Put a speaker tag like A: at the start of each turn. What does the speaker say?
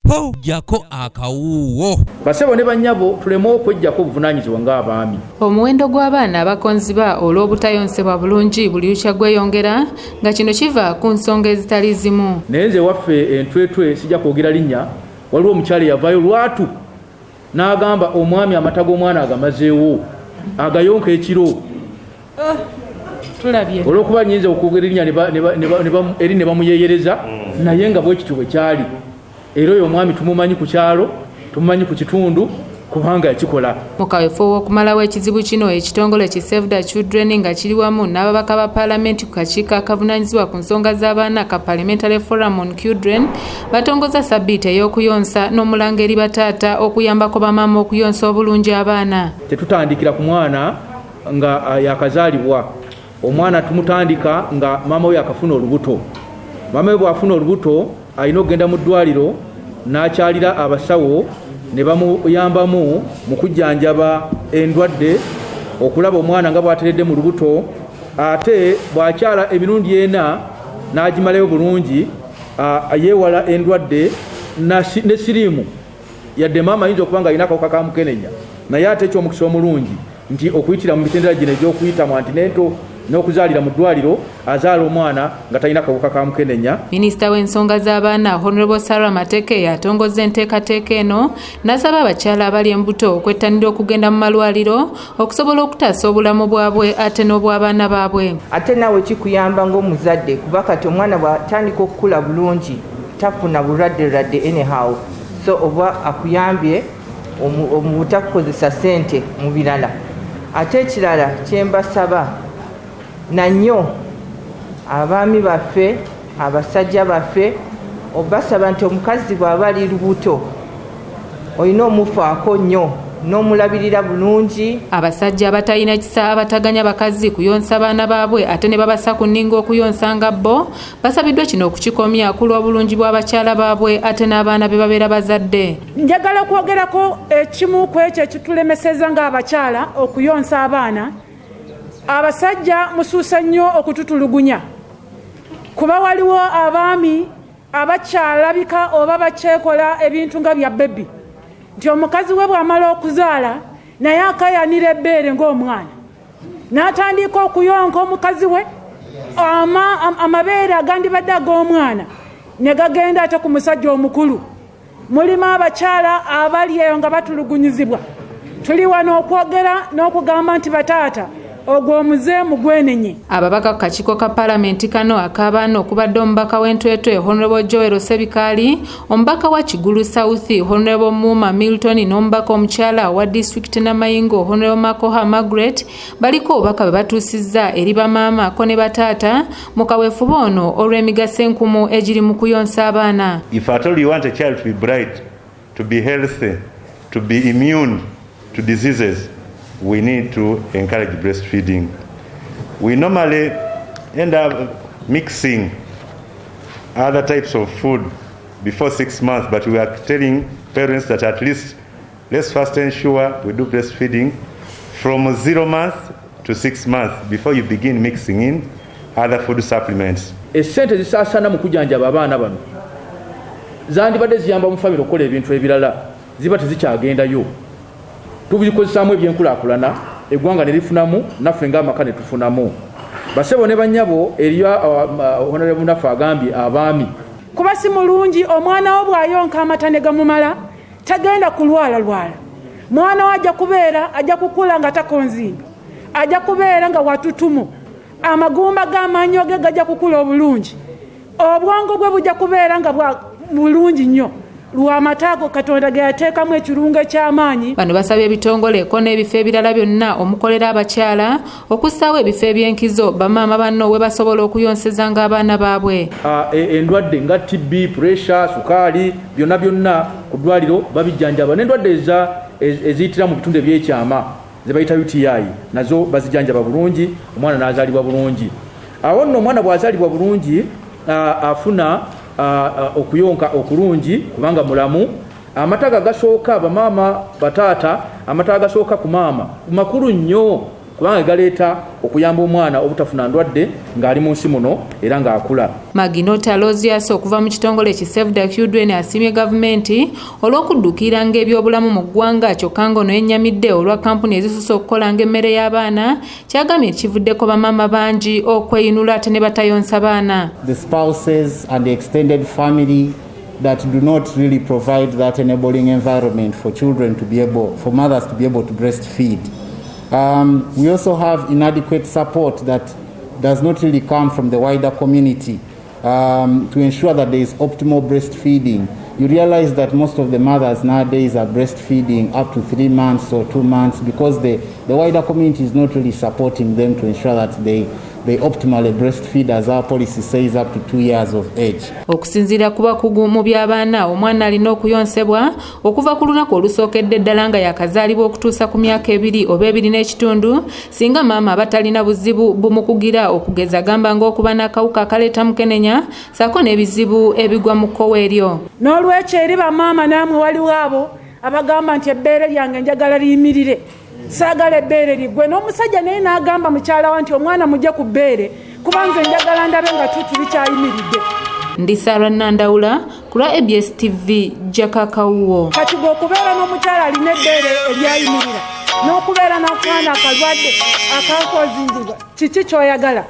A: po jako akawuwo.
B: Basebo ne bannyabo tuleme okwejjako obuvunaanyizibwa ng'abaami.
C: Omuwendo gw'abaana abakonziba olw'obutayonsebwa bulungi buli lukya gweyongera nga kino kiva ku nsonga ezitali zimu.
B: Naye nze waffe entwetwe sijja kwogera linnya, waliwo omukyala yavaayo lwatu n'agamba omwami amata g'omwana agamazeewo agayonka ekiro.
C: Tulabye
B: olw'okuba nnyinza okwogera linnya eri ne bamuyeeyereza naye nga bwe kityo bwe kyali. Era oyo omwami tumumanyi ku kyalo, tumumanyi ku kitundu kubanga yakikola.
C: Mu kaweefo w'okumalawo ekizibu kino ekitongole ki Save the Children nga kiri wamu n'ababaka ba paalamenti ku kakiiko akavunaanyizibwa ku nsonga z'abaana ka Parliamentary Forum on Children batongoza sabbiiti ey'okuyonsa n'omulanga eri bataata okuyambako bamaama okuyonsa obulungi abaana.
B: Tetutandikira ku mwana nga yakazaalibwa. Omwana tumutandika nga maama we akafuna olubuto. Maama we bw'afuna olubuto alina okugenda mu ddwaliro n'akyalira abasawo ne bamuyambamu mu kujjanjaba endwadde okulaba omwana nga bw'ateredde mu lubuto, ate bw'akyala emirundi ena n'agimalayo bulungi yeewala endwadde ne siriimu yadde maama ayinza okuba nga alina akawuka ka mukenenya, naye ate ekyomukisa omulungi nti okuyitira mu mitendera gino egy'okuyita mu antinento n'okuzaalira mu ddwaliro azaala omwana nga talina kawuka ka mukenenya.
C: Minisita w'ensonga z'abaana Honorable Sarah Mateke yatongoza enteekateeka eno n'asaba abakyala abali embuto okwettanira okugenda mu malwaliro okusobola okutaasa obulamu bwabwe ate n'obw'abaana baabwe.
D: Ate naawe kikuyamba ng'omuzadde kuba kati omwana bw'atandika okukula bulungi tafuna bulwadde anyhow, so oba akuyambye mu butakukozesa ssente mu birala. Ate ekirala kye mbasaba nanyo abaami baffe abasajja baffe obasaba nti omukazi bw'aba ali lubuto olina omufaako nnyo n'omulabirira bulungi.
C: Abasajja abatalina kisa abataganya bakazi kuyonsa abaana baabwe ate ne babasa ku nninga okuyonsa nga bo basabiddwa kino okukikomya ku lw'obulungi bw'abakyala baabwe ate n'abaana be babeera bazadde.
E: Njagala okwogerako ekimu ku ekyo ekitulemeseza ng'abakyala okuyonsa abaana. Abasajja musuusa nnyo okututulugunya kuba waliwo abaami abakyalabika oba bakyekola ebintu nga bya bebi nti omukazi we bw'amala okuzaala naye akayanira ebbeere ng'omwana n'atandika okuyonka omukazi we amabeere agandibadde ag'omwana ne gagenda ate ku musajja omukulu. Mulimu abakyala abali eyo nga batulugunyizibwa. Tuli wano okwogera n'okugamba nti bataata ogwo omuzeemu gwenenye.
C: Ababaka ku kakiiko ka paalamenti kano ak'abaana okubadde omubaka w'entwetwe Honorable Joel Sebikaali, omubaka wa Kigulu South Honorable Muma Milton n'omubaka omukyala wa disitulikiti Namayingo Honorable Makoha Margaret baliko obubaka bwe batuusizza eri bamaama ko ne bataata mu kaweefube ono olw'emigaso enkumu egiri mu kuyonsa abaana.
F: If at all you want a child to be bright, to be healthy, to be immune to diseases, we need to encourage breastfeeding. We normally end up mixing other types of food before 6 months, but we are telling parents that at least let's first ensure we do breastfeeding from 0 months to 6 months before you begin mixing in other food supplements.
B: Essente zisaasana mu kujanjaba abaana bano zandibadde ziyamba mu famire okukola ebintu ebirala ziba tezikyagendayo. Tubikozesaamu ebyenkulaakulana eggwanga ne lifunamu naffe ng'amaka ne tufunamu. Basebo ne bannyabo eriyo Honorable naffe agambye abaami
E: kuba si mulungi omwana wo bw'ayonka amata ne gamumala tagenda kulwala. Mwana we ajja kukula nga takonzimba, ajja kubeera nga watutumu, amagumba g'amaanyi ge gajja kukula obulungi, obwongo bwe bujja kubeera nga bulungi nnyo lw'amatago Katonda ge yateekamu ekirungo eky'amaanyi.
C: Bano basabye ebitongole ko n'ebifo ebirala byonna omukolera abakyala okussaawo ebifo eby'enkizo bamaama banno we basobola okuyonsezanga abaana baabwe.
B: Endwadde nga TB, pressure, sukaali byonna ku ddwaliro babijjanjaba, n'endwadde eziyitira mu bitundu ebyekyama ze bayita UTI nazo bazijjanjaba bulungi, omwana n'azaalibwa bulungi. Awo nno omwana bw'azaalibwa bulungi afuna okuyonka okulungi kubanga mulamu. Amata gasooka bamaama bataata, amata gasooka ku maama makulu nnyo kubanga galeeta okuyamba omwana obutafuna ndwadde ng'ali mu nsi muno era ng'akula.
C: Maginota Lozias okuva mu kitongole ki Save the Children asiimye gavumenti olw'okuddukiranga ebyobulamu mu ggwanga kyokka ng'ono yennyamidde olwa kampuni ezisusa okukolanga emmere y'abaana kyagambye kivuddeko bamaama bangi okweyinula ate ne batayonsa baana.
G: The spouses and the extended family that do not really provide that enabling environment for children to be able, for mothers to be able to breastfeed. We also have inadequate support that does not really come from the wider community to ensure that there is optimal breastfeeding. You realize that most of the mothers nowadays are breastfeeding up to 3 months or 2 months because the wider community is not really supporting them to ensure that they optimally breastfeed, as our policy says, up to 2 years of age.
C: Okusinziira ku bakugu mu by'abaana, omwana alina okuyonsebwa okuva ku lunaku olusookedde ddala nga yakazaalibwa okutuusa ku myaka 2 oba 2 n'ekitundu singa maama abatalina buzibu bumukugira, okugeza gamba ng'okuba n'akawuka akaleeta mukenenya ssaako n'ebizibu ebigwa mu kkowe eryo.
E: N'olwekyo eri bamaama naamwe waliwo abo abagamba nti ebbeere lyange njagala liyimirire, saagala ebbeere liggwe. N'omusajja naye n'agamba mukyala wa nti omwana mujje ku bbeere kuba nze njagala ndabe nga tuuti likyayimiridde.
C: Ndi Sarah Nandawula ku lwa ABS TV Jakakawuwo.
E: Kati gwe okubeera n'omukyala alina ebbeere eryayimirira n'okubeera n'akaana akalwadde akakozingibwa kiki ky'oyagala?